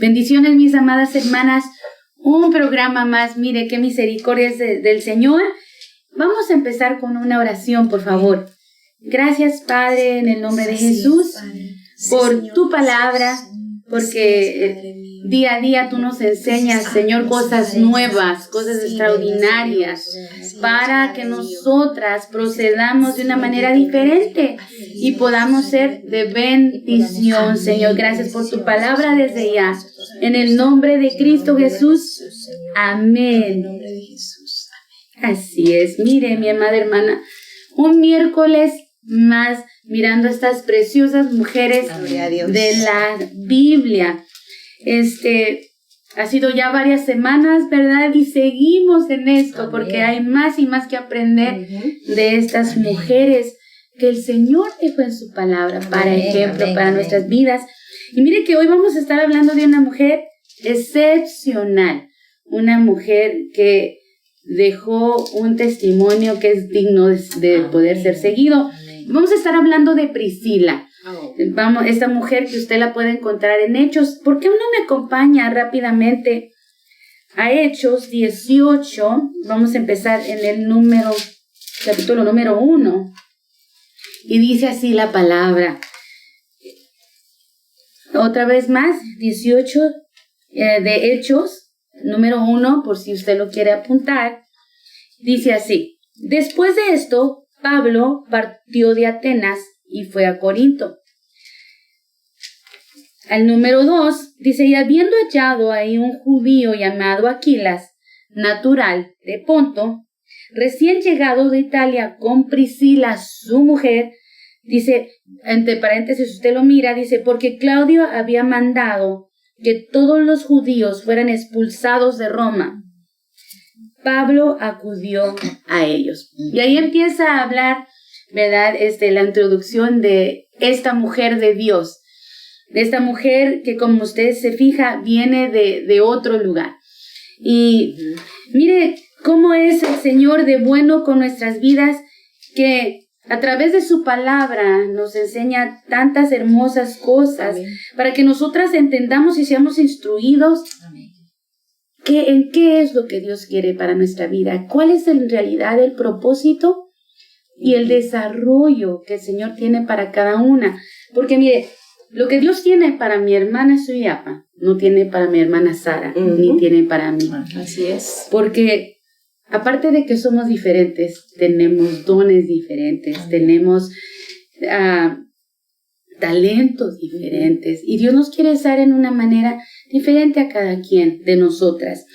Bendiciones, mis amadas hermanas. Un programa más. Mire, qué misericordia es del Señor. Vamos a empezar con una oración, por favor. Gracias, Padre, en el nombre de Jesús, por tu palabra, porque día a día tú nos enseñas, Señor, cosas nuevas, cosas extraordinarias, para que nosotras procedamos de una manera diferente y podamos ser de bendición, Señor. Gracias por tu palabra desde ya. En el nombre de Cristo Jesús. Amén. Así es. Mire, mi amada hermana, un miércoles más mirando a estas preciosas mujeres de la Biblia. Ha sido ya varias semanas, ¿verdad? Y seguimos en esto porque hay más y más que aprender de estas mujeres que el Señor dejó en su palabra para ejemplo, para nuestras vidas. Y mire que hoy vamos a estar hablando de una mujer excepcional, una mujer que dejó un testimonio que es digno de poder ser seguido. Vamos a estar hablando de Priscila. Esta mujer que usted la puede encontrar en Hechos. ¿Por qué uno me acompaña rápidamente a Hechos 18? Vamos a empezar en el capítulo número 1. Y dice así la palabra. Otra vez más, 18 de Hechos, número 1, por si usted lo quiere apuntar. Dice así: después de esto, Pablo partió de Atenas y fue a Corinto. Al número 2 dice: y habiendo hallado ahí un judío llamado Aquilas, natural de Ponto, recién llegado de Italia con Priscila, su mujer, dice, entre paréntesis, usted lo mira, dice, porque Claudio había mandado que todos los judíos fueran expulsados de Roma. Pablo acudió a ellos. Y ahí empieza a hablar, ¿verdad? La introducción de esta mujer de Dios. De esta mujer que, como usted se fija, viene de otro lugar. Y mire cómo es el Señor de bueno con nuestras vidas, que a través de su palabra nos enseña tantas hermosas cosas. Amén. Para que nosotras entendamos y seamos instruidos. Amén. ¿En qué es lo que Dios quiere para nuestra vida? ¿Cuál es en realidad el propósito y el desarrollo que el Señor tiene para cada una? Porque mire, lo que Dios tiene para mi hermana Suyapa, no tiene para mi hermana Sara, ni tiene para mí. Así es. Porque aparte de que somos diferentes, tenemos dones diferentes, tenemos talentos diferentes. Y Dios nos quiere usar en una manera diferente a cada quien de nosotras.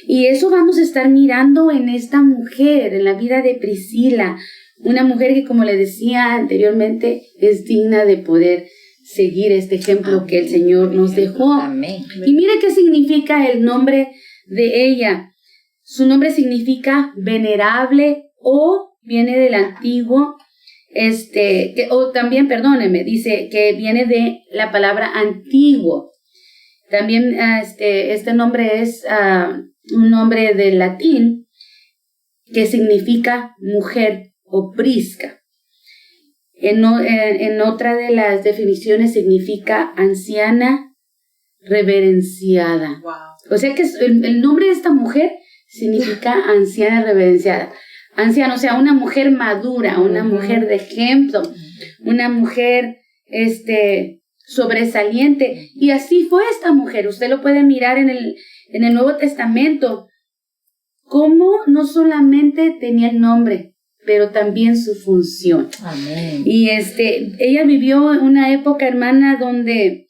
Y eso vamos a estar mirando en esta mujer, en la vida de Priscila. Una mujer que, como le decía anteriormente, es digna de poder seguir este ejemplo que el Señor nos dejó. Amén. Y mire qué significa el nombre de ella. Su nombre significa venerable, o viene del antiguo, o también, perdóneme, dice que viene de la palabra antiguo. También este nombre es un nombre del latín que significa mujer o prisca. En otra de las definiciones significa anciana reverenciada. Wow. O sea que el nombre de esta mujer significa anciana reverenciada. Anciana, o sea, una mujer madura, una mujer de ejemplo, una mujer sobresaliente. Y así fue esta mujer. Usted lo puede mirar en el Nuevo Testamento, cómo no solamente tenía el nombre, pero también su función. Amén. Y ella vivió una época, hermana, donde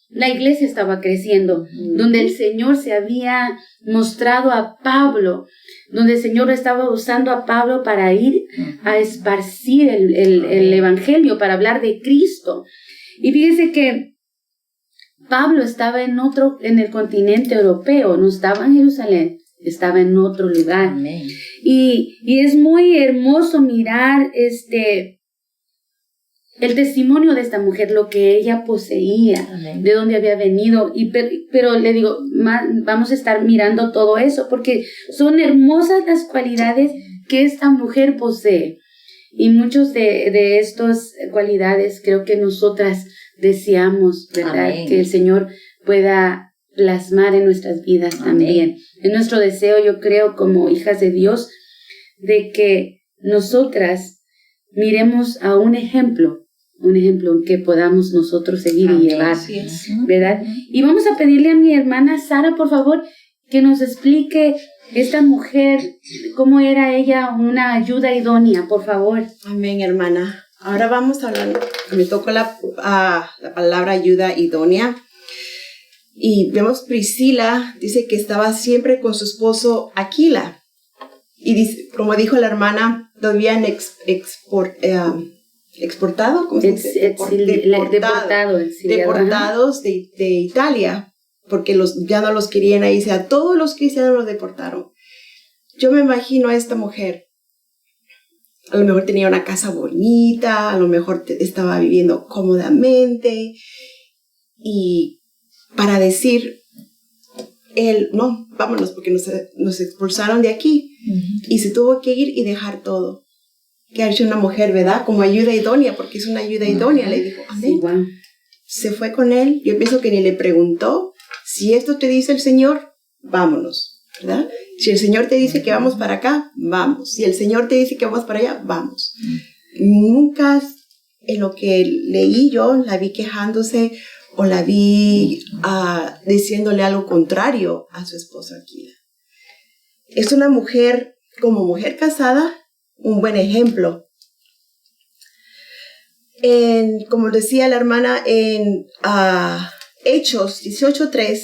la iglesia estaba creciendo, donde el Señor se había mostrado a Pablo, donde el Señor estaba usando a Pablo para ir a esparcir el evangelio, para hablar de Cristo. Y fíjese que Pablo estaba en el continente europeo, no estaba en Jerusalén, estaba en otro lugar. Amén. Y es muy hermoso mirar el testimonio de esta mujer, lo que ella poseía, amén, de dónde había venido. Pero le digo, vamos a estar mirando todo eso, porque son hermosas las cualidades que esta mujer posee. Y muchas de estas cualidades creo que nosotras deseamos, ¿verdad? Amén. Que el Señor pueda plasmar en nuestras vidas también. Es nuestro deseo, yo creo, como hijas de Dios, de que nosotras miremos a un ejemplo en que podamos nosotros seguir y llevar, ¿verdad? Y vamos a pedirle a mi hermana Sara, por favor, que nos explique esta mujer, cómo era ella una ayuda idónea, por favor. Amén, hermana. Ahora vamos a hablar, me tocó la palabra ayuda idónea. Y vemos Priscila, dice que estaba siempre con su esposo Aquila. Y dice, como dijo la hermana, lo habían exportado, ¿cómo se dice? Deportados de Italia, porque ya no los querían ahí, o sea, todos los cristianos los deportaron. Yo me imagino a esta mujer, a lo mejor tenía una casa bonita, a lo mejor estaba viviendo cómodamente, y para decir, no, vámonos, porque nos expulsaron de aquí, y se tuvo que ir y dejar todo. Que ha hecho una mujer, ¿verdad? Como ayuda idónea, porque es una ayuda idónea, le dijo, amén. Sí, wow. Se fue con él, yo pienso que ni le preguntó, si esto te dice el Señor, vámonos, ¿verdad? Si el Señor te dice que vamos para acá, vamos. Si el Señor te dice que vamos para allá, vamos. Nunca en lo que leí yo, la vi quejándose o la vi diciéndole algo contrario a su esposo Aquila. Es una mujer, como mujer casada, un buen ejemplo. Como decía la hermana, en Hechos 18:3,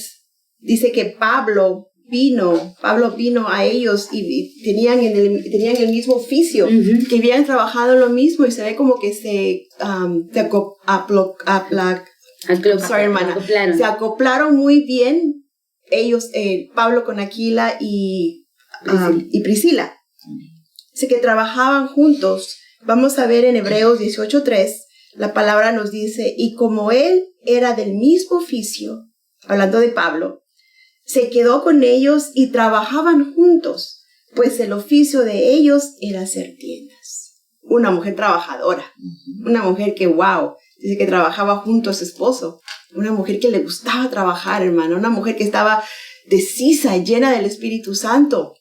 dice que Pablo vino a ellos y tenían el mismo oficio, que habían trabajado lo mismo, y se ve como que se acoplaron muy bien ellos, Pablo con Aquila y Priscila. Así que trabajaban juntos. Vamos a ver en Hebreos 18:3, la palabra nos dice, y como él era del mismo oficio, hablando de Pablo, se quedó con ellos y trabajaban juntos, pues el oficio de ellos era hacer tiendas. Una mujer trabajadora, una mujer que, wow, dice que trabajaba junto a su esposo, una mujer que le gustaba trabajar, hermano, una mujer que estaba decisa, llena del Espíritu Santo.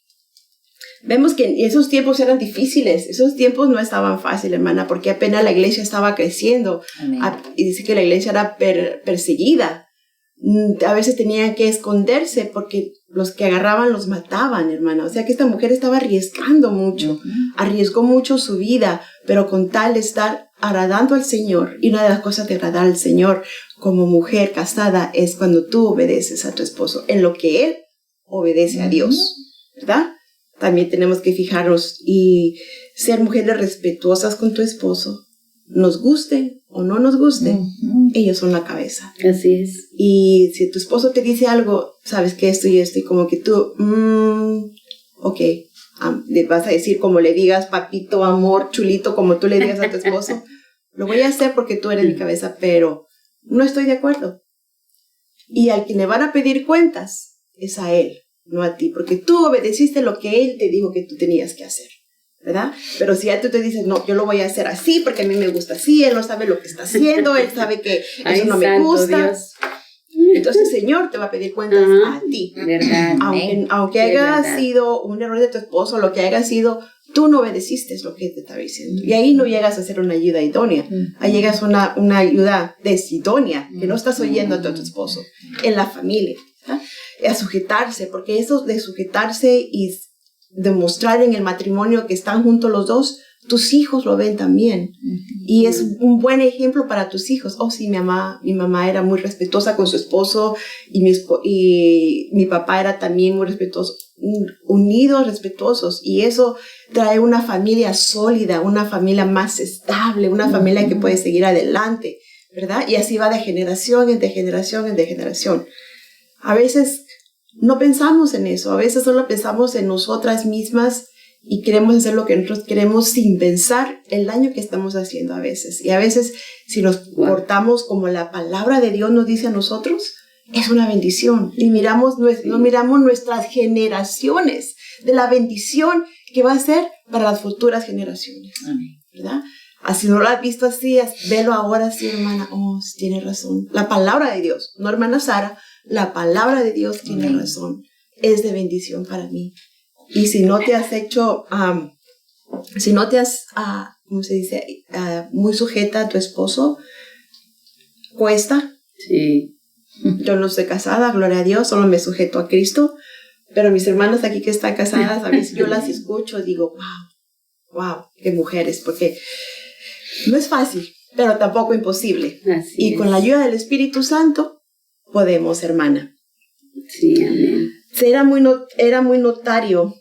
Vemos que esos tiempos eran difíciles, esos tiempos no estaban fáciles, hermana, porque apenas la iglesia estaba creciendo. Y dice que la iglesia era perseguida. A veces tenían que esconderse porque los que agarraban los mataban, hermana. O sea que esta mujer estaba arriesgando mucho, arriesgó mucho su vida, pero con tal de estar agradando al Señor. Y una de las cosas de agradar al Señor como mujer casada es cuando tú obedeces a tu esposo en lo que él obedece a Dios, ¿verdad? También tenemos que fijarnos y ser mujeres respetuosas con tu esposo. Nos guste o no nos guste, ellos son la cabeza. Así es. Y si tu esposo te dice algo, sabes que esto y esto, y como que tú, ok, le vas a decir como le digas, papito, amor, chulito, como tú le digas a tu esposo, lo voy a hacer porque tú eres mi cabeza, pero no estoy de acuerdo. Y al que le van a pedir cuentas es a él, no a ti, porque tú obedeciste lo que él te dijo que tú tenías que hacer, ¿verdad? Pero si ya tú te dices, no, yo lo voy a hacer así porque a mí me gusta así, él no sabe lo que está haciendo, él sabe que eso no me gusta. Dios. Entonces el Señor te va a pedir cuentas a ti. ¿Verdad? Aunque haya sido un error de tu esposo, lo que haya sido, tú no obedeciste lo que te estaba diciendo. Y ahí no llegas a ser una ayuda idónea. Ahí llegas a una ayuda desidónea, que no estás oyendo a tu esposo en la familia. ¿Verdad? A sujetarse, porque eso de sujetarse y demostrar en el matrimonio que están juntos los dos, tus hijos lo ven también. Y es un buen ejemplo para tus hijos. Oh, sí, mi mamá era muy respetuosa con su esposo y mi papá era también muy respetuoso, unidos, respetuosos. Y eso trae una familia sólida, una familia más estable, una familia que puede seguir adelante, ¿verdad? Y así va de generación en generación. A veces no pensamos en eso, a veces solo pensamos en nosotras mismas y queremos hacer lo que nosotros queremos sin pensar el daño que estamos haciendo a veces. Y a veces si nos portamos como la palabra de Dios nos dice a nosotros, es una bendición. Y no miramos nuestras generaciones de la bendición que va a ser para las futuras generaciones, ¿verdad? Así no lo has visto así, velo ahora sí, hermana. Oh, tiene razón. La palabra de Dios, no hermana Sara, la palabra de Dios tiene razón. Es de bendición para mí. Y si no te has hecho, si no te has, ¿cómo se dice? Muy sujeta a tu esposo, cuesta. Sí. Yo no estoy casada, gloria a Dios, solo me sujeto a Cristo. Pero mis hermanas aquí que están casadas, a veces yo las escucho, digo, wow, qué mujeres, porque no es fácil, pero tampoco imposible. Así y es. Con la ayuda del Espíritu Santo, podemos, hermana. Sí, amén. Era muy notario,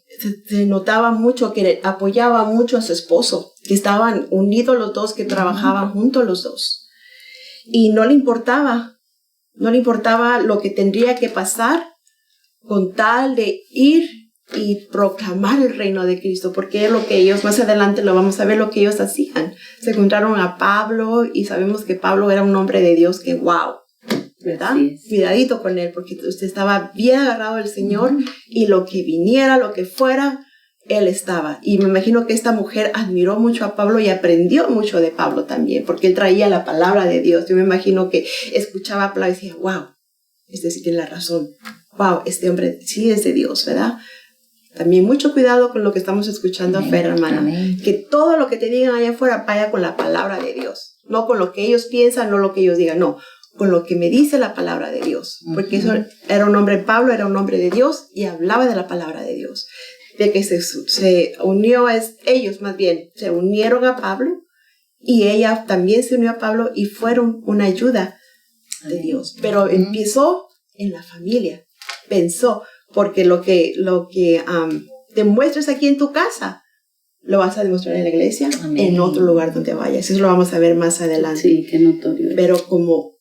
se notaba mucho que apoyaba mucho a su esposo, que estaban unidos los dos, que trabajaban juntos los dos. Y no le importaba lo que tendría que pasar con tal de ir y proclamar el reino de Cristo, porque es lo que ellos, más adelante lo vamos a ver, lo que ellos hacían. Se encontraron a Pablo y sabemos que Pablo era un hombre de Dios que wow, ¿verdad? Cuidadito con él, porque usted estaba bien agarrado del Señor y lo que viniera, lo que fuera, él estaba. Y me imagino que esta mujer admiró mucho a Pablo y aprendió mucho de Pablo también, porque él traía la palabra de Dios. Yo me imagino que escuchaba a Pablo y decía, wow, este sí tiene la razón. Wow, este hombre sí es de Dios, ¿verdad? También mucho cuidado con lo que estamos escuchando afuera, hermana. Amén. Que todo lo que te digan allá afuera vaya con la palabra de Dios. No con lo que ellos piensan, no lo que ellos digan, no. Con lo que me dice la palabra de Dios. Porque eso era un hombre, Pablo era un hombre de Dios y hablaba de la palabra de Dios. De que se unió, ellos más bien, se unieron a Pablo y ella también se unió a Pablo y fueron una ayuda de Dios. Pero empezó en la familia. Pensó, porque lo que demuestres aquí en tu casa, lo vas a demostrar en la iglesia, en otro lugar donde vayas. Eso lo vamos a ver más adelante. Sí, qué notorio. Pero como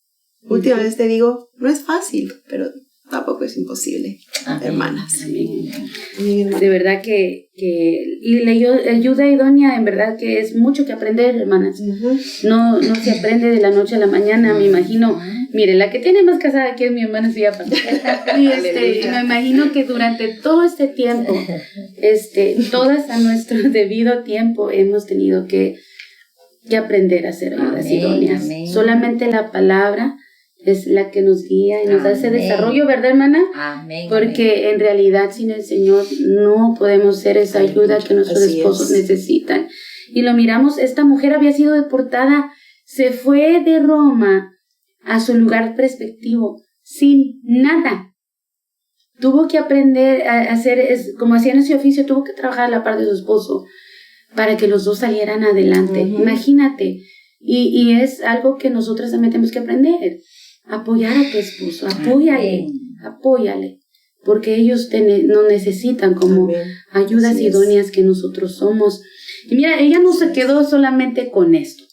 últimamente te digo, no es fácil, pero tampoco es imposible, hermanas. Sí. De verdad que y la ayuda idónea, en verdad que es mucho que aprender, hermanas. No se aprende de la noche a la mañana, me imagino. Mire, la que tiene más casada aquí es mi hermana Suyapa. Y me imagino que durante todo este tiempo, todas a nuestro debido tiempo hemos tenido que aprender a hacer ayudas idóneas. Solamente la palabra es la que nos guía y nos da ese desarrollo, ¿verdad, hermana? Amén. Porque en realidad sin el Señor no podemos ser esa ayuda que nuestros esposos necesitan. Y lo miramos, esta mujer había sido deportada, se fue de Roma a su lugar respectivo sin nada. Tuvo que aprender a hacer, como hacían ese oficio, tuvo que trabajar a la par de su esposo para que los dos salieran adelante. Imagínate. Y es algo que nosotros también tenemos que aprender. Apoyar a tu esposo, apóyale, porque ellos nos necesitan como ayudas idóneas que nosotros somos. Y mira, ella no se quedó solamente con esto.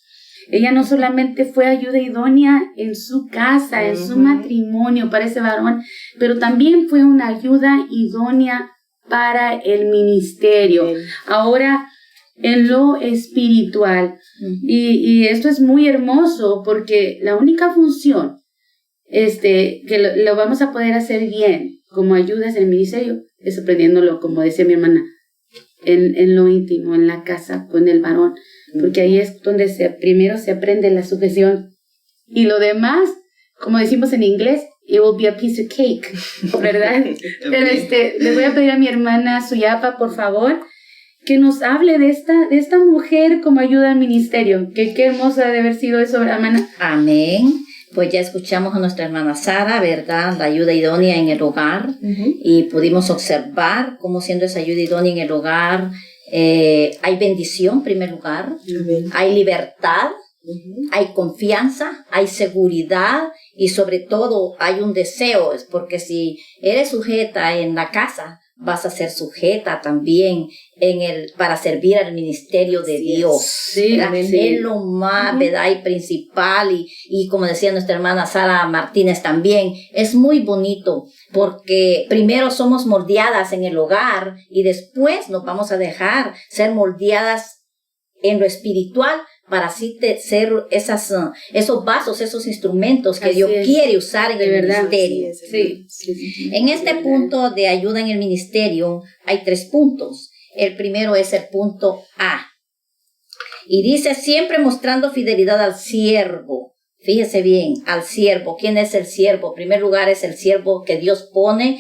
Ella no solamente fue ayuda idónea en su casa, en su matrimonio para ese varón, pero también fue una ayuda idónea para el ministerio. Ahora, en lo espiritual. Y esto es muy hermoso porque la única función que lo vamos a poder hacer bien como ayudas en el ministerio es aprendiéndolo, como decía mi hermana, en lo íntimo, en la casa, con el varón, porque ahí es donde primero se aprende la sujeción y lo demás, como decimos en inglés, it will be a piece of cake, ¿verdad? Pero le voy a pedir a mi hermana Suyapa, por favor, que nos hable de esta mujer como ayuda al ministerio. Qué hermosa debe haber sido eso, hermana. Amén. Pues ya escuchamos a nuestra hermana Sara, ¿verdad? La ayuda idónea en el hogar. Y pudimos observar cómo siendo esa ayuda idónea en el hogar, hay bendición en primer lugar. Hay libertad. Hay confianza, hay seguridad y sobre todo hay un deseo, porque si eres sujeta en la casa, vas a ser sujeta también para servir al ministerio de Dios. Sí, es lo más, ¿verdad? Y principal, y como decía nuestra hermana Sara Martínez también, es muy bonito, porque primero somos moldeadas en el hogar y después nos vamos a dejar ser moldeadas en lo espiritual, para así ser esos vasos, esos instrumentos que Dios quiere usar en el ministerio. En este punto de ayuda en el ministerio hay 3 puntos. El primero es el punto A. Y dice siempre mostrando fidelidad al siervo. Fíjese bien, al siervo. ¿Quién es el siervo? En primer lugar es el siervo que Dios pone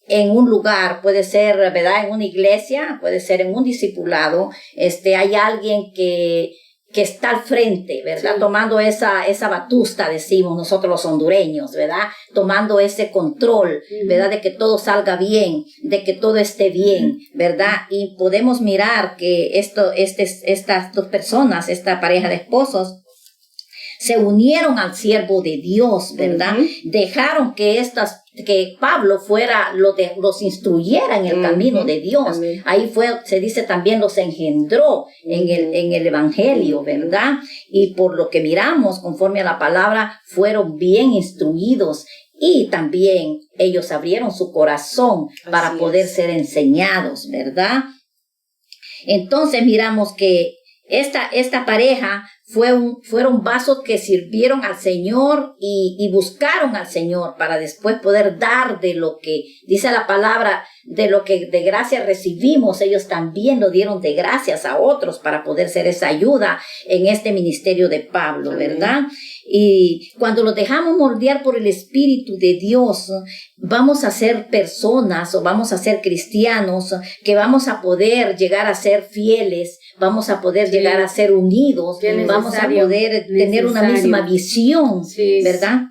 en un lugar, puede ser, ¿verdad?, en una iglesia, puede ser en un discipulado. Hay alguien que está al frente, ¿verdad? Sí. Tomando esa batusta, decimos nosotros los hondureños, ¿verdad? Tomando ese control, ¿verdad? De que todo salga bien, de que todo esté bien, ¿verdad? Y podemos mirar que estas dos personas, esta pareja de esposos, se unieron al siervo de Dios, ¿verdad? Dejaron que Pablo los instruyera en el camino de Dios. Ahí se dice también los engendró en el evangelio, ¿verdad? Y por lo que miramos, conforme a la palabra, fueron bien instruidos. Y también ellos abrieron su corazón para poder ser enseñados, ¿verdad? Entonces miramos que esta pareja fueron vasos que sirvieron al Señor y buscaron al Señor para después poder dar de lo que dice la palabra, de lo que de gracia recibimos. Ellos también lo dieron de gracias a otros para poder ser esa ayuda en este ministerio de Pablo, ¿verdad? Y cuando los dejamos moldear por el Espíritu de Dios, vamos a ser personas o vamos a ser cristianos que vamos a poder llegar a ser fieles, vamos a poder llegar a ser unidos, vamos a poder tener una misma visión, ¿verdad?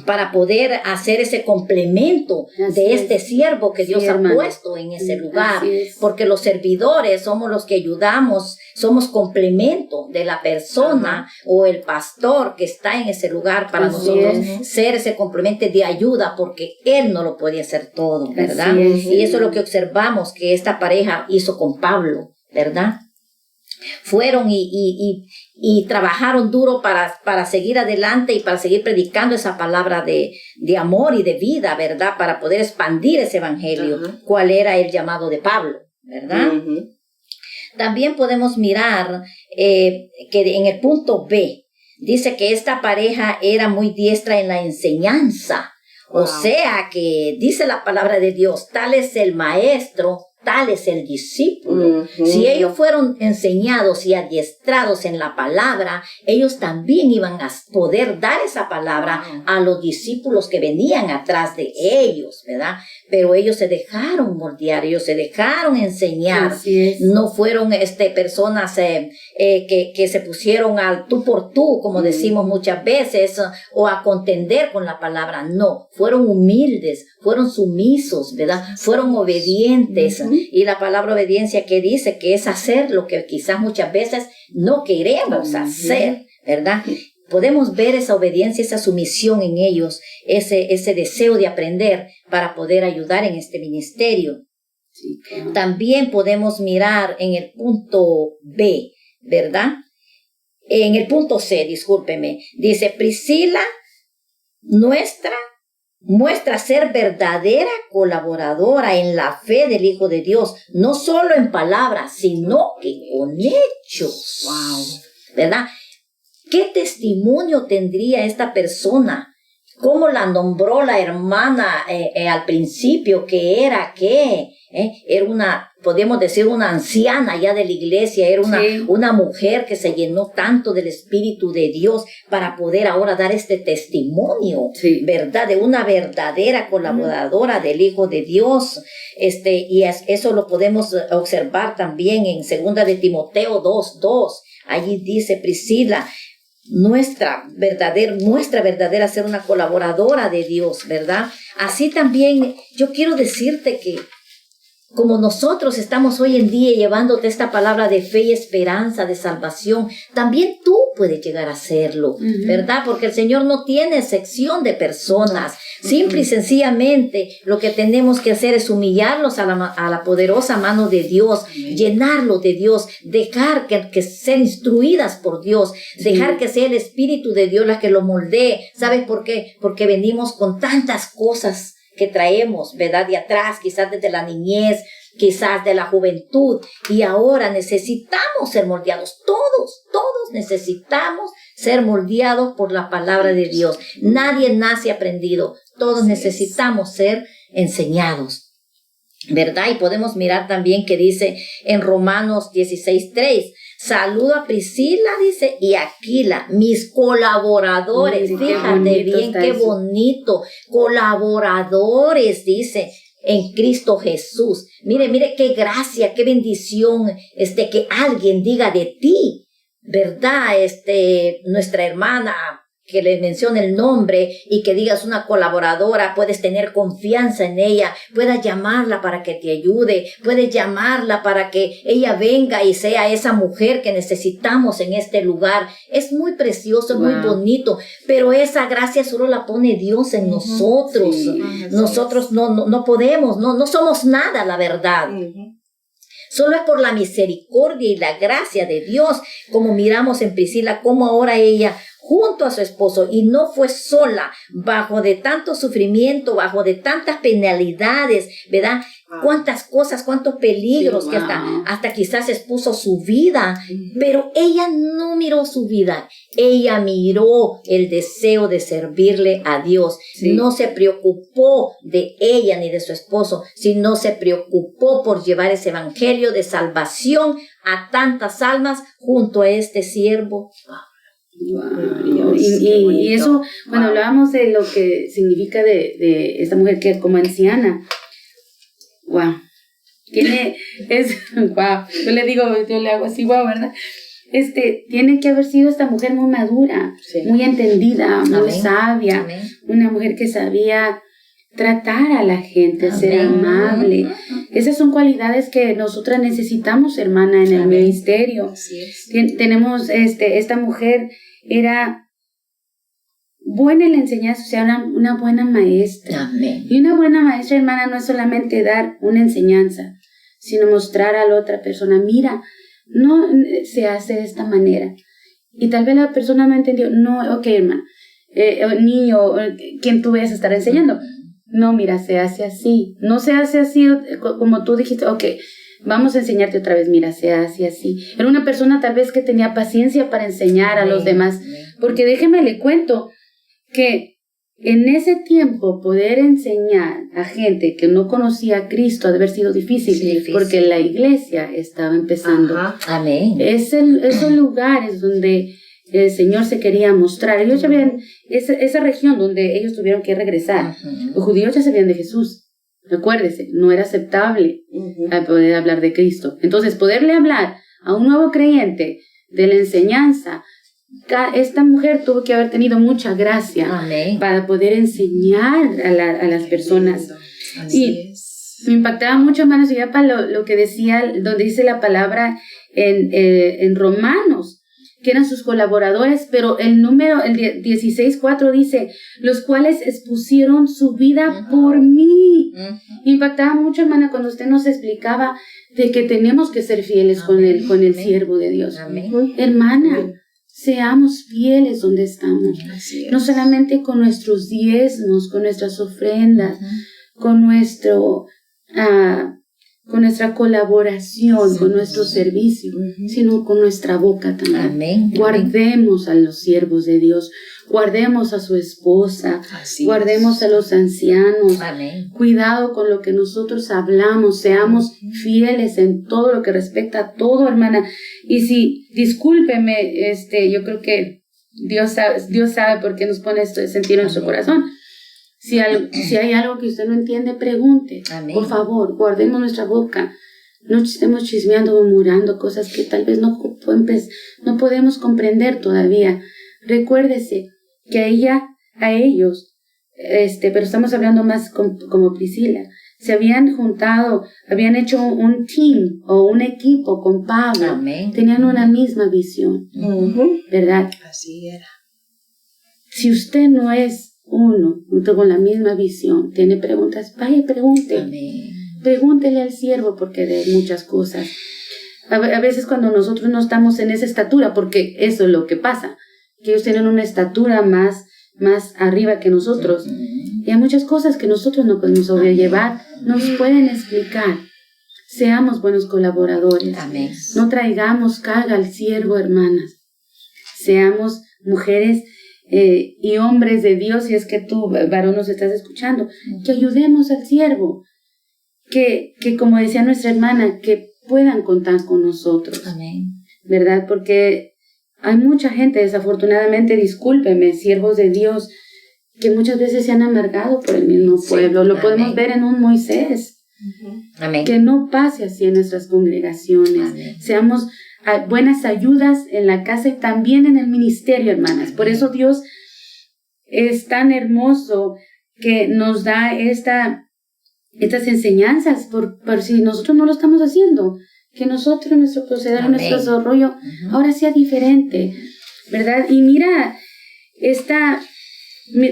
Para poder hacer ese complemento de este siervo que Dios ha puesto en ese lugar, porque los servidores somos los que ayudamos, somos complemento de la persona o el pastor que está en ese lugar para nosotros ser ese complemento de ayuda, porque él no lo puede hacer todo, ¿verdad? Y eso es lo que observamos que esta pareja hizo con Pablo, ¿verdad? Fueron y trabajaron duro para seguir adelante y para seguir predicando esa palabra de amor y de vida, ¿verdad? Para poder expandir ese evangelio, cuál era el llamado de Pablo, ¿verdad? También podemos mirar que en el punto B, dice que esta pareja era muy diestra en la enseñanza. O sea que dice la palabra de Dios, tal es el maestro, tal es el discípulo. Si ellos fueron enseñados y adiestrados en la palabra, ellos también iban a poder dar esa palabra a los discípulos que venían atrás de ellos, ¿verdad? Pero ellos se dejaron moldear, ellos se dejaron enseñar. No fueron personas que se pusieron al tú por tú, como decimos muchas veces, o a contender con la palabra. No, fueron humildes, fueron sumisos, ¿verdad? Fueron obedientes. Y la palabra obediencia que dice que es hacer lo que quizás muchas veces no queremos hacer, ¿verdad? Podemos ver esa obediencia, esa sumisión en ellos, ese deseo de aprender para poder ayudar en este ministerio. También podemos mirar en el punto B, ¿verdad? En el punto C, discúlpeme, dice Priscila, muestra ser verdadera colaboradora en la fe del Hijo de Dios, no solo en palabras, sino que con hechos. ¿Verdad? ¿Qué testimonio tendría esta persona? ¿Cómo la nombró la hermana al principio? Que era una, podemos decir, una anciana ya de la iglesia, era una mujer que se llenó tanto del Espíritu de Dios para poder ahora dar este testimonio, ¿verdad? De una verdadera colaboradora del Hijo de Dios. Y eso lo podemos observar también en 2 de Timoteo 2:2. Allí dice Priscila, muestra verdadera ser una colaboradora de Dios, ¿verdad? Así también yo quiero decirte que como nosotros estamos hoy en día llevándote esta palabra de fe y esperanza, de salvación, también tú puedes llegar a hacerlo, ¿verdad? Porque el Señor no tiene sección de personas. Simple y sencillamente lo que tenemos que hacer es humillarlos a la poderosa mano de Dios, llenarlos de Dios, dejar que ser instruidas por Dios, dejar que sea el Espíritu de Dios la que lo moldee. ¿Sabes por qué? Porque venimos con tantas cosas que traemos, ¿verdad? De atrás, quizás desde la niñez, quizás de la juventud, y ahora necesitamos ser moldeados. Todos necesitamos ser moldeados por la palabra de Dios. Nadie nace aprendido. Todos necesitamos ser enseñados, ¿verdad? Y podemos mirar también que dice en Romanos 16:3, Saludo a Priscila, dice, y Aquila, mis colaboradores. Fíjate bien, qué bonito. Colaboradores, dice, en Cristo Jesús. Mire qué gracia, qué bendición, que alguien diga de ti, ¿verdad? Nuestra hermana, que le mencione el nombre y que digas una colaboradora, puedes tener confianza en ella, puedes llamarla para que te ayude, puedes llamarla para que ella venga y sea esa mujer que necesitamos en este lugar. Es muy precioso, muy bonito, pero esa gracia solo la pone Dios en nosotros. Sí, nosotros no podemos, no somos nada, la verdad. Solo es por la misericordia y la gracia de Dios, como miramos en Priscila, como ahora ella junto a su esposo, y no fue sola, bajo de tanto sufrimiento, bajo de tantas penalidades, ¿verdad? Cuántas cosas, cuántos peligros, sí, que hasta quizás expuso su vida, pero ella no miró su vida, ella miró el deseo de servirle a Dios, no se preocupó de ella ni de su esposo, sino se preocupó por llevar ese evangelio de salvación a tantas almas junto a este siervo. Wow. Y eso, cuando hablábamos de lo que significa de esta mujer que como anciana, wow, wow, yo le hago así, wow, ¿verdad? Tiene que haber sido esta mujer muy madura, muy entendida, muy sabia, una mujer que sabía tratar a la gente, ser amable. Esas son cualidades que nosotras necesitamos, hermana, en el ministerio. Tenemos, esta mujer era buena en la enseñanza, o sea, una buena maestra. Y una buena maestra, hermana, no es solamente dar una enseñanza, sino mostrar a la otra persona, mira, no se hace de esta manera. Y tal vez la persona no entendió, no, ok, hermana, niño, ¿quién tú vayas a estar enseñando? No, mira, se hace así. No se hace así como tú dijiste, ok, vamos a enseñarte otra vez, mira, se hace así. Era una persona tal vez que tenía paciencia para enseñar a los demás. Porque déjeme le cuento que en ese tiempo poder enseñar a gente que no conocía a Cristo ha de haber sido difícil, porque la iglesia estaba empezando. Amén. Esos lugares donde el Señor se quería mostrar. Ellos ya habían, esa región donde ellos tuvieron que regresar. Los judíos ya sabían de Jesús. Recuérdese, no era aceptable poder hablar de Cristo. Entonces, poderle hablar a un nuevo creyente de la enseñanza, esta mujer tuvo que haber tenido mucha gracia para poder enseñar a las personas. Y me impactaba mucho, hermanos, y ya para lo que decía, donde dice la palabra en Romanos, que eran sus colaboradores, pero el 16:4 dice, los cuales expusieron su vida por mí. Impactaba mucho, hermana, cuando usted nos explicaba de que tenemos que ser fieles con el siervo de Dios. Hermana, seamos fieles donde estamos. No solamente con nuestros diezmos, con nuestras ofrendas, con nuestra colaboración, con nuestro servicio, sino con nuestra boca también. Guardemos a los siervos de Dios, guardemos a su esposa, guardemos a los ancianos. Cuidado con lo que nosotros hablamos, seamos fieles en todo lo que respecta a todo, hermana. Y si, discúlpeme, yo creo que Dios sabe por qué nos pone esto de sentir en su corazón. Si hay algo que usted no entiende, pregunte. Por favor, guardemos nuestra boca. No estemos chismeando o murmurando cosas que tal vez no podemos comprender todavía. Recuérdese que a ellos, pero estamos hablando más como Priscila, se habían juntado, habían hecho un team o un equipo con Pablo. Tenían una misma visión, ¿verdad? Así era. Si usted no es uno con la misma visión, tiene preguntas, vaya y pregunte. Pregúntele al siervo, porque de muchas cosas. A veces cuando nosotros no estamos en esa estatura, porque eso es lo que pasa, que ellos tienen una estatura más arriba que nosotros, y hay muchas cosas que nosotros no podemos sobrellevar, nos pueden explicar. Seamos buenos colaboradores. No traigamos carga al siervo, hermanas. Seamos mujeres y hombres de Dios, si es que tú, varón, nos estás escuchando, que ayudemos al siervo, que como decía nuestra hermana, que puedan contar con nosotros. ¿verdad? Porque hay mucha gente, desafortunadamente, discúlpeme, siervos de Dios, que muchas veces se han amargado por el mismo pueblo. Lo podemos ver en un Moisés. Amén. Que no pase así en nuestras congregaciones. Amén. Seamos buenas ayudas en la casa y también en el ministerio, hermanas. Por eso Dios es tan hermoso que nos da estas enseñanzas por si nosotros no lo estamos haciendo. Que nosotros, nuestro proceder, Amén. nuestro desarrollo, ahora sea diferente, ¿verdad? Y mira,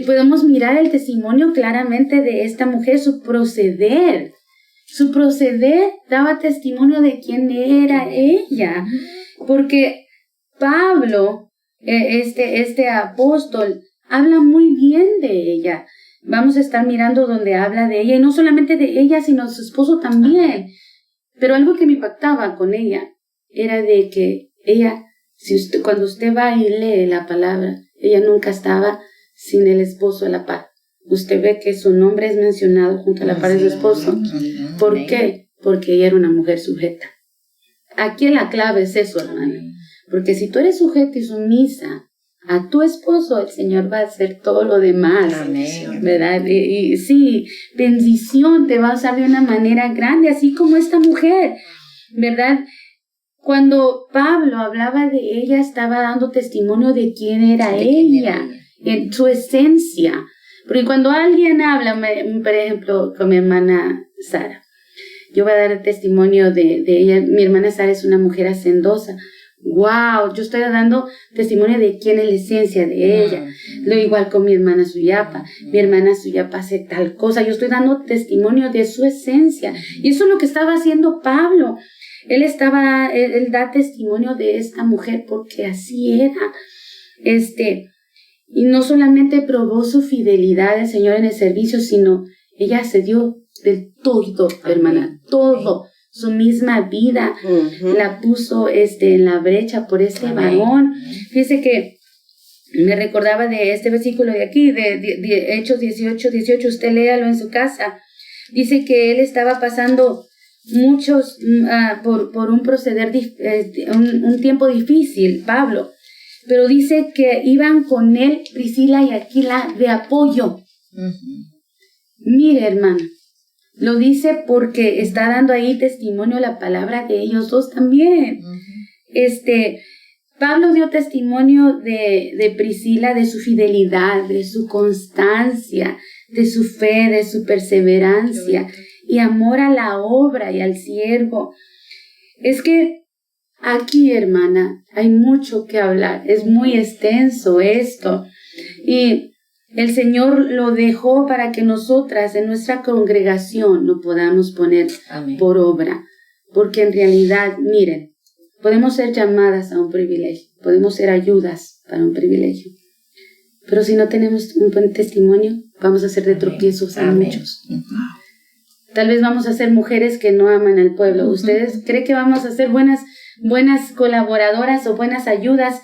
podemos mirar el testimonio claramente de esta mujer, su proceder. Su proceder daba testimonio de quién era ella. Porque Pablo, este apóstol, habla muy bien de ella. Vamos a estar mirando donde habla de ella, y no solamente de ella, sino de su esposo también. Pero algo que me impactaba con ella era de que ella, cuando usted va y lee la palabra, ella nunca estaba sin el esposo a la par. Usted ve que su nombre es mencionado junto a la par de su esposo. ¿Por qué? Porque ella era una mujer sujeta. Aquí la clave es eso, hermana. Porque si tú eres sujeta y sumisa a tu esposo, el Señor va a hacer todo lo demás. Amén. ¿Verdad? Y sí, bendición te va a usar de una manera grande, así como esta mujer, ¿verdad? Cuando Pablo hablaba de ella, estaba dando testimonio de quién era ella, en su esencia. Porque cuando alguien habla, por ejemplo, con mi hermana Sara, yo voy a dar testimonio de ella. Mi hermana Sara es una mujer hacendosa. Wow, yo estoy dando testimonio de quién es la esencia de ella. Lo igual con mi hermana Suyapa. Mi hermana Suyapa hace tal cosa. Yo estoy dando testimonio de su esencia. Y eso es lo que estaba haciendo Pablo. Él da testimonio de esta mujer porque así era. Y no solamente probó su fidelidad al Señor en el servicio, sino ella se dio del todo, hermana, todo. Su misma vida la puso en la brecha por este varón. Fíjese que me recordaba de este versículo de aquí, de Hechos 18, usted léalo en su casa. Dice que él estaba pasando por un proceder, un tiempo difícil, Pablo. Pero dice que iban con él Priscila y Aquila de apoyo. Mire, hermano. Lo dice porque está dando ahí testimonio la palabra de ellos dos también. Pablo dio testimonio de Priscila, de su fidelidad, de su constancia, de su fe, de su perseverancia y amor a la obra y al siervo. Es que aquí, hermana, hay mucho que hablar. Es muy extenso esto. Y el Señor lo dejó para que nosotras en nuestra congregación lo podamos poner por obra. Porque en realidad, miren, podemos ser llamadas a un privilegio, podemos ser ayudas para un privilegio. Pero si no tenemos un buen testimonio, vamos a ser de tropiezos a muchos. Tal vez vamos a ser mujeres que no aman al pueblo. ¿Ustedes creen que vamos a ser buenas colaboradoras o buenas ayudas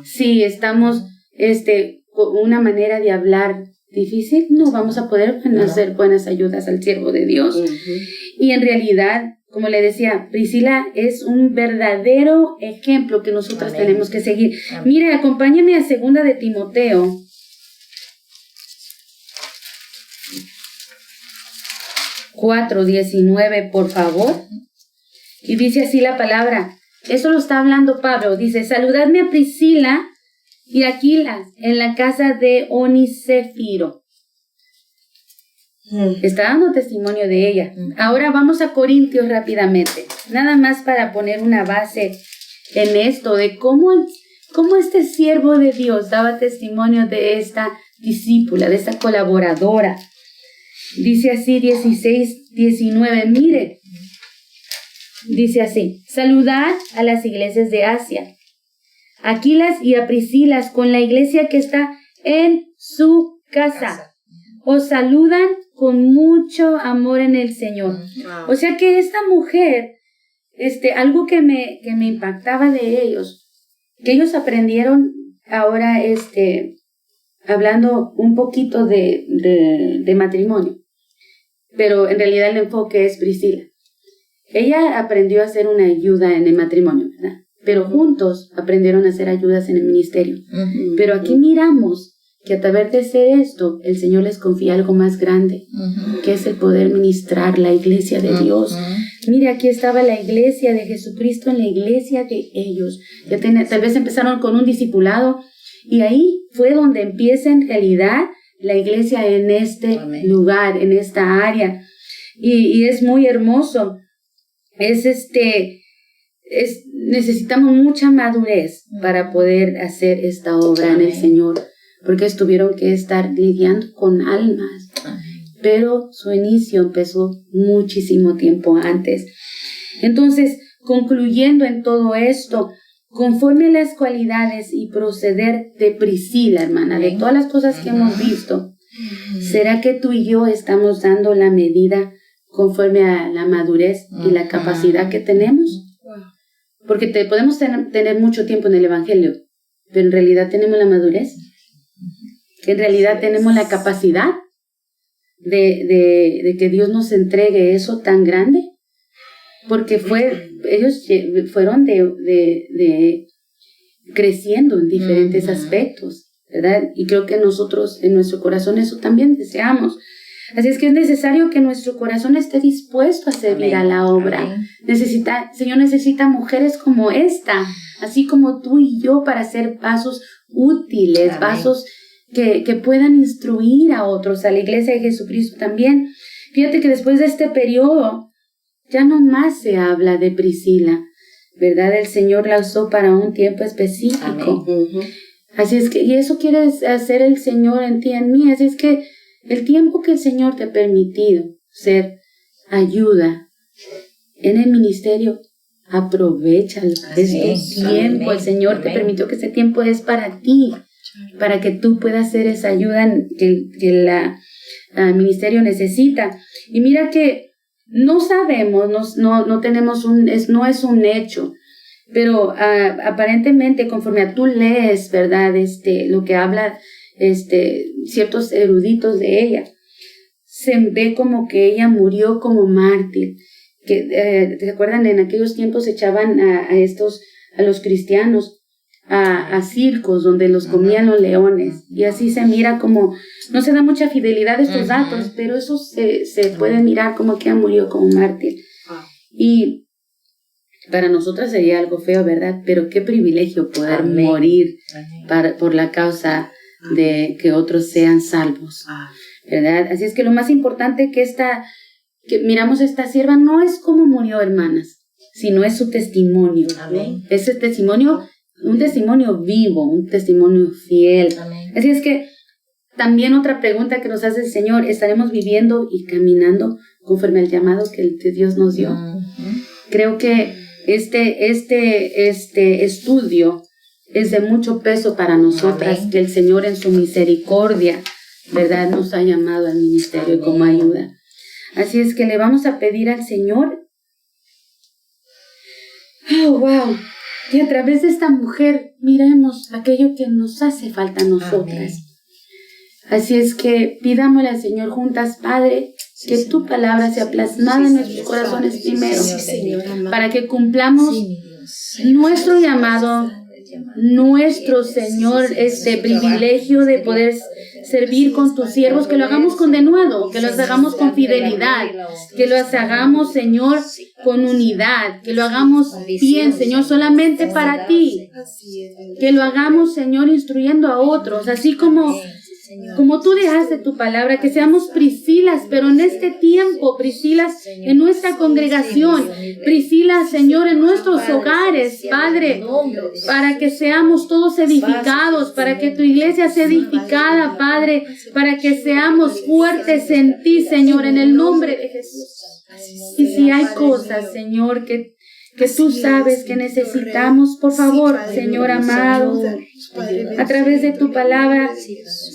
si estamos una manera de hablar difícil? No vamos a poder hacer buenas ayudas al siervo de Dios. Y en realidad, como le decía, Priscila es un verdadero ejemplo que nosotras tenemos que seguir. Mire, acompáñame a 2 de Timoteo. Cuatro 19, por favor. Y dice así la palabra. Eso lo está hablando Pablo. Dice, saludadme a Priscila y Aquila en la casa de Onesíforo. Está dando testimonio de ella. Ahora vamos a Corintios rápidamente. Nada más para poner una base en esto, de cómo este siervo de Dios daba testimonio de esta discípula, de esta colaboradora. Dice así 16, 19. Mire. Dice así. Saludad a las iglesias de Asia. Aquilas y a Priscilas con la iglesia que está en su casa. Os saludan con mucho amor en el Señor. O sea que esta mujer, algo que me impactaba de ellos, que ellos aprendieron ahora, hablando un poquito de matrimonio, pero en realidad el enfoque es Priscila. Ella aprendió a ser una ayuda en el matrimonio, ¿verdad? pero juntos aprendieron a hacer ayudas en el ministerio. Pero aquí miramos que a través de hacer esto, el Señor les confía algo más grande, que es el poder ministrar la iglesia de Dios. Mire, aquí estaba la iglesia de Jesucristo en la iglesia de ellos. Tal vez empezaron con un discipulado y ahí fue donde empieza en realidad la iglesia en este lugar, en esta área. Y es muy hermoso. Necesitamos mucha madurez para poder hacer esta obra en el Señor, porque tuvieron que estar lidiando con almas, pero su inicio empezó muchísimo tiempo antes. Entonces, concluyendo en todo esto, conforme a las cualidades y proceder de Priscila, hermana, de todas las cosas que hemos visto, ¿será que tú y yo estamos dando la medida conforme a la madurez y la capacidad que tenemos? Porque podemos tener mucho tiempo en el Evangelio, pero en realidad tenemos la madurez, en realidad tenemos la capacidad de que Dios nos entregue eso tan grande, porque ellos fueron creciendo en diferentes aspectos, ¿verdad? Y creo que nosotros en nuestro corazón eso también deseamos. Así es que es necesario que nuestro corazón esté dispuesto a servir a la obra. El Señor necesita mujeres como esta, así como tú y yo, para hacer vasos útiles, vasos que puedan instruir a otros, a la iglesia de Jesucristo también. Fíjate que después de este periodo, ya no más se habla de Priscila, ¿verdad? El Señor la usó para un tiempo específico. Así es que, y eso quiere hacer el Señor en ti y en mí. Así es que el tiempo que el Señor te ha permitido ser ayuda en el ministerio, aprovechalo. Tiempo, el Señor te permitió que ese tiempo es para ti, para que tú puedas hacer esa ayuda que la ministerio necesita. Y mira que no sabemos, no tenemos no es un hecho, pero aparentemente conforme a tú lees, ¿verdad? Lo que habla ciertos eruditos de ella, se ve como que ella murió como mártir. ¿Te acuerdan? En aquellos tiempos echaban a los cristianos a circos donde los comían los leones, y así se mira como, no se da mucha fidelidad a estos datos, pero eso se puede mirar como que ella murió como mártir. Y para nosotras sería algo feo, ¿verdad? Pero qué privilegio poder morir por la causa de que otros sean salvos, ¿verdad? Así es que lo más importante que miramos esta sierva no es cómo murió, hermanas, sino es su testimonio. Ese testimonio, un testimonio vivo, un testimonio fiel. Así es que también otra pregunta que nos hace el Señor: ¿estaremos viviendo y caminando conforme al llamado que Dios nos dio? Creo que este estudio es de mucho peso para nosotras, que el Señor en su misericordia, ¿verdad?, nos ha llamado al ministerio como ayuda. Así es que le vamos a pedir al Señor, wow, que a través de esta mujer miremos aquello que nos hace falta a nosotras. Así es que pidámosle al Señor juntas, Padre, que tu palabra sea plasmada en nuestros corazones primero, para que cumplamos nuestro llamado, nuestro, Señor, privilegio de poder servir con tus siervos, que lo hagamos con denuedo, que los hagamos con fidelidad, que los hagamos, Señor, con unidad, que lo hagamos bien, Señor, solamente para ti, que lo hagamos, Señor, instruyendo a otros, así como tú dejaste tu palabra, que seamos Priscilas, pero en este tiempo, Priscilas en nuestra congregación, Priscilas, Señor, en nuestros hogares, Padre, para que seamos todos edificados, para que tu iglesia sea edificada, Padre, para que seamos fuertes en ti, Señor, en el nombre de Jesús. Y si hay cosas, Señor, que tú sabes que necesitamos, por favor, Señor amado, a través de tu palabra,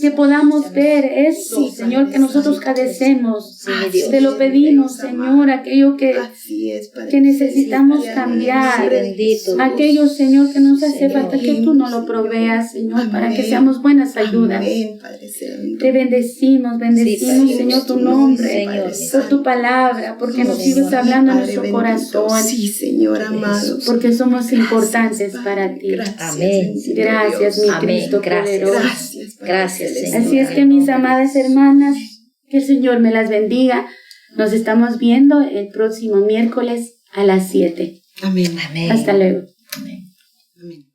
que podamos ver eso, Señor, que nosotros padecemos. Te lo pedimos, Señor, aquello que necesitamos cambiar, aquello, Señor, que nos hace falta, que tú nos lo proveas, Señor, para que seamos buenas ayudas. Te bendecimos, Señor, tu nombre, por tu palabra, porque nos sigues hablando en nuestro corazón. Señor amado. Porque somos importantes para ti. Gracias, Amén. bendito Gracias, mi Dios. Amén. Cristo Gracias. poderoso. Gracias, Padre Gracias, celestial. Así es que mis amadas hermanas, que el Señor me las bendiga. Nos estamos viendo el próximo miércoles a las 7. Amén. Amén. Hasta luego. Amén. Amén.